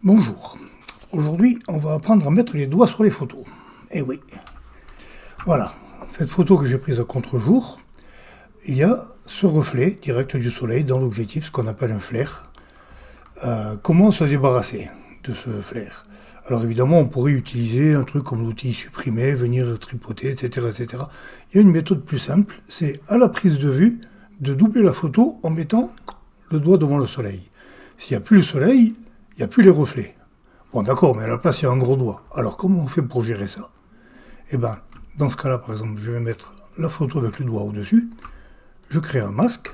Bonjour, aujourd'hui on va apprendre à mettre les doigts sur les photos. Eh oui, voilà, cette photo que j'ai prise à contre-jour, il y a ce reflet direct du soleil dans l'objectif, ce qu'on appelle un flair. Comment se débarrasser de ce flair? Alors évidemment on pourrait utiliser un truc comme l'outil supprimer, venir tripoter, etc., etc. Il y a une méthode plus simple, c'est à la prise de vue de doubler la photo en mettant le doigt devant le soleil. S'il n'y a plus le soleil, il n'y a plus les reflets. Bon d'accord, mais à la place il y a un gros doigt. Alors comment on fait pour gérer ça? Eh bien, dans ce cas-là, par exemple, je vais mettre la photo avec le doigt au-dessus, je crée un masque,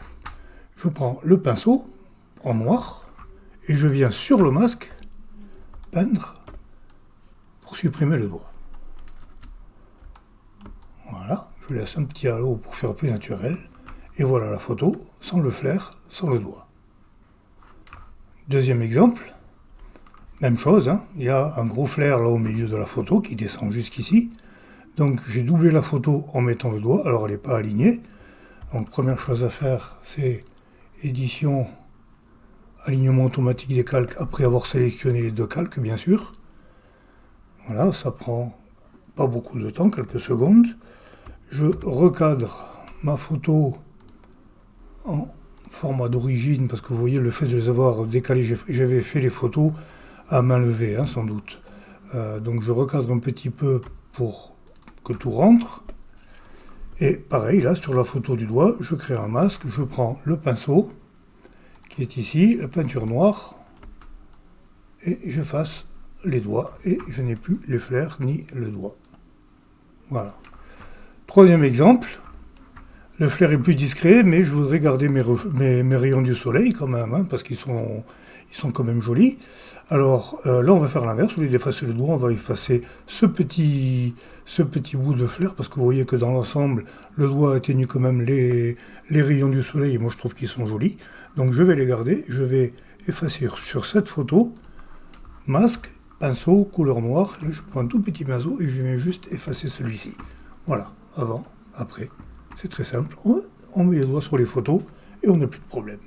je prends le pinceau en noir, et je viens sur le masque peindre pour supprimer le doigt. Voilà, je laisse un petit halo pour faire plus naturel, et voilà la photo, sans le flair, sans le doigt. Deuxième exemple, même chose, il y a un gros flair là au milieu de la photo qui descend jusqu'ici. Donc j'ai doublé la photo en mettant le doigt, alors elle n'est pas alignée. Donc première chose à faire, c'est édition, alignement automatique des calques, après avoir sélectionné les deux calques bien sûr. Voilà, ça prend pas beaucoup de temps, quelques secondes. Je recadre ma photo en format d'origine, parce que vous voyez le fait de les avoir décalés, j'avais fait les photos à main levée, sans doute. Donc je recadre un petit peu pour que tout rentre. Et pareil, là, sur la photo du doigt, je crée un masque, je prends le pinceau, qui est ici, la peinture noire, et j'efface les doigts, et je n'ai plus les flairs ni le doigt. Voilà. Troisième exemple, le flair est plus discret, mais je voudrais garder mes rayons du soleil quand même, parce qu'ils sont quand même jolis. Alors là, on va faire l'inverse. Au lieu d'effacer le doigt, on va effacer ce petit bout de flair, parce que vous voyez que dans l'ensemble, le doigt atténue quand même les rayons du soleil, et moi je trouve qu'ils sont jolis. Donc je vais les garder, je vais effacer sur cette photo, masque, pinceau, couleur noire, là je prends un tout petit pinceau et je viens juste effacer celui-ci. Voilà, avant, après, c'est très simple, on met les doigts sur les photos et on n'a plus de problème.